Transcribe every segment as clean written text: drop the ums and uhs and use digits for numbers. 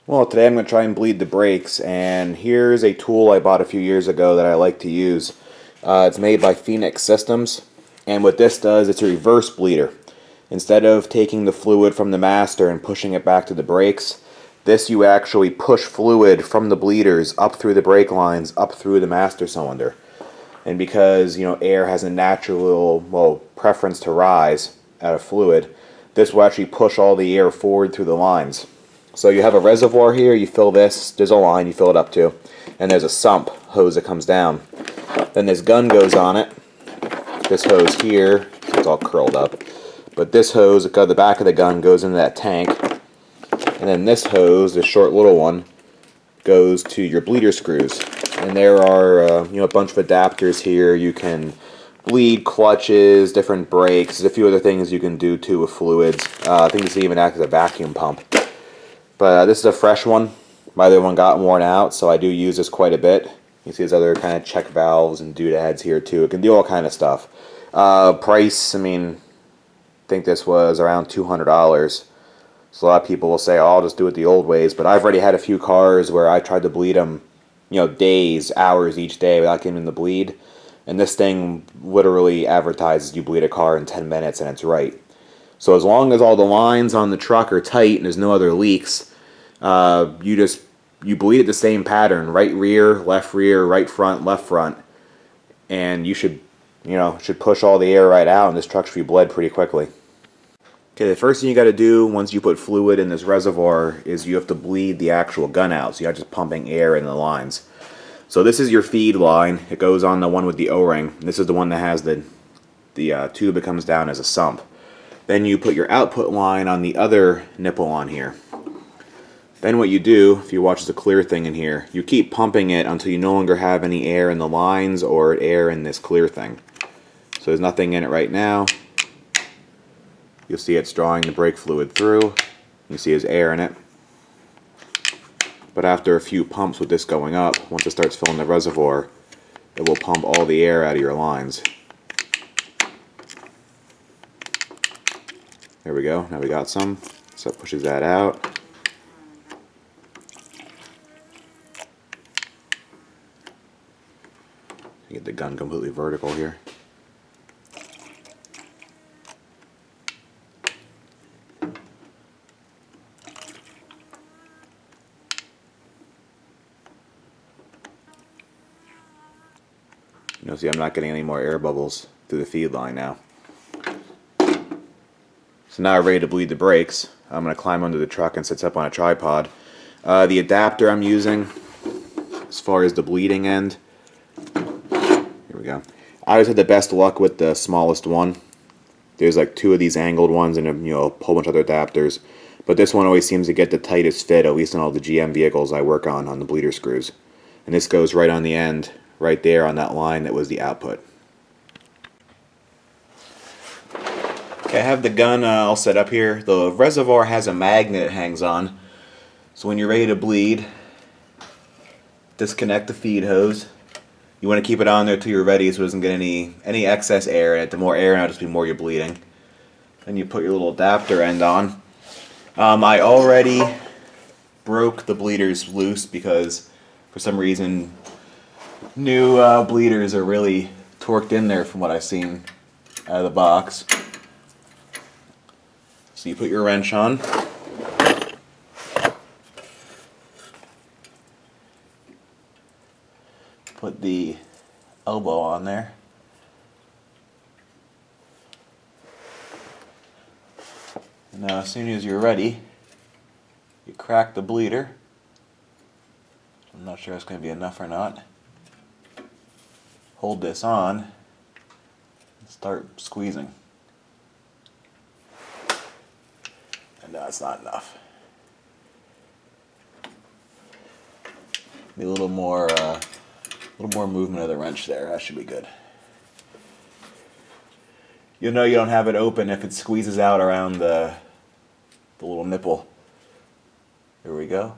Well, today I'm going to try and bleed the brakes, and here's a tool I bought a few years ago that I like to use. It's made by Phoenix Systems, and what this does, it's a reverse bleeder. Instead of taking the fluid from the master and pushing it back to the brakes, this you actually push fluid from the bleeders up through the brake lines, up through the master cylinder. And because, air has a natural, preference to rise out of fluid, this will actually push all the air forward through the lines. So you have a reservoir here, you fill this, there's a line you fill it up to, and there's a sump hose that comes down. Then this gun goes on it, this hose here, it's all curled up, but this hose, the back of the gun goes into that tank, and then this hose, this short little one, goes to your bleeder screws. And there are a bunch of adapters here. You can bleed clutches, different brakes, there's a few other things you can do too with fluids. I think this even acts as a vacuum pump. But this is a fresh one. My other one got worn out, so I do use this quite a bit. You see there's other kind of check valves and doodads here too. It can do all kind of stuff. Price, I think this was around $200. So a lot of people will say, oh, I'll just do it the old ways. But I've already had a few cars where I tried to bleed them, days, hours each day without getting them to bleed. And this thing literally advertises you bleed a car in 10 minutes and it's right. So as long as all the lines on the truck are tight and there's no other leaks, you bleed it the same pattern, right rear, right front, left front, and you should push all the air right out, and this truck should be bled pretty quickly. Okay, the first thing you got to do once you put fluid in this reservoir is you have to bleed the actual gun out, so you're not just pumping air in the lines. So this is your feed line. It goes on the one with the O-ring. This is the one that has the tube that comes down as a sump. Then you put your output line on the other nipple on here. Then what you do, if you watch the clear thing in here, you keep pumping it until you no longer have any air in the lines or air in this clear thing. So there's nothing in it right now. You'll see it's drawing the brake fluid through. You see there's air in it. But after a few pumps with this going up, once it starts filling the reservoir, it will pump all the air out of your lines. There we go, now we got some. So it pushes that out. Get the gun completely vertical here. See, I'm not getting any more air bubbles through the feed line now. So now we're ready to bleed the brakes. I'm going to climb under the truck and sit up on a tripod. The adapter I'm using, as far as the bleeding end, here we go. I always had the best luck with the smallest one. There's like two of these angled ones and a whole bunch of other adapters. But this one always seems to get the tightest fit, at least on all the GM vehicles I work on the bleeder screws. And this goes right on the end, right there on that line that was the output. Okay, I have the gun all set up here. The reservoir has a magnet it hangs on. So when you're ready to bleed, disconnect the feed hose. You want to keep it on there until you're ready so it doesn't get any excess air in it. The more air in it, just the more you're bleeding. Then you put your little adapter end on. I already broke the bleeders loose because for some reason new bleeders are really torqued in there from what I've seen out of the box. So you put your wrench on. Put the elbow on there. And now as soon as you're ready, you crack the bleeder. I'm not sure it's going to be enough or not. Hold this on and start squeezing. And no, it's not enough. Need a little more movement of the wrench there. That should be good. You'll know you don't have it open if it squeezes out around the little nipple. Here we go.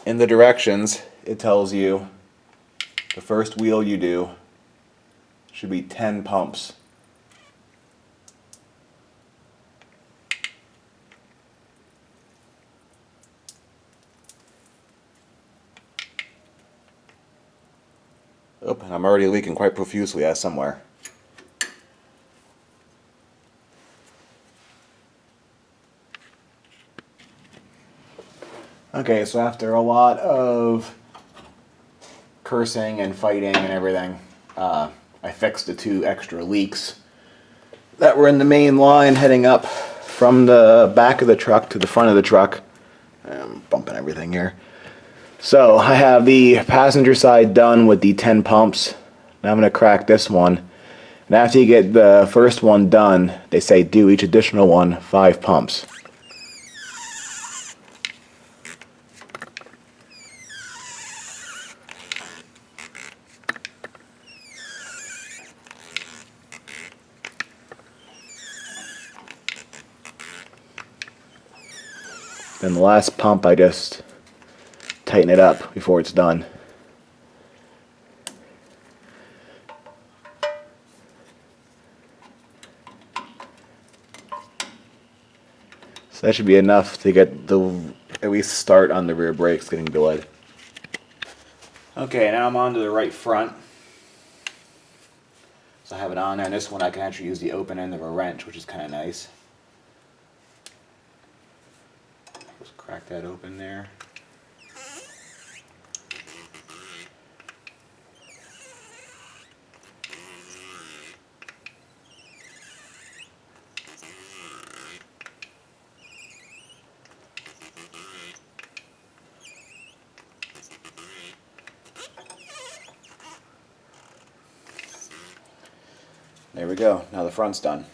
In the directions, it tells you the first wheel you do should be 10 pumps. Oh, and I'm already leaking quite profusely as somewhere. Okay, so after a lot of cursing and fighting and everything, I fixed the 2 extra leaks that were in the main line heading up from the back of the truck to the front of the truck. I'm bumping everything here. So I have the passenger side done with the 10 pumps. Now I'm going to crack this one. And after you get the first one done, they say do each additional one 5 pumps. Then the last pump, I just tighten it up before it's done. So that should be enough to get the at least start on the rear brakes getting delayed. Okay, now I'm on to the right front. So I have it on there, and this one I can actually use the open end of a wrench, which is kind of nice. Just crack that open there. There we go. Now the front's done.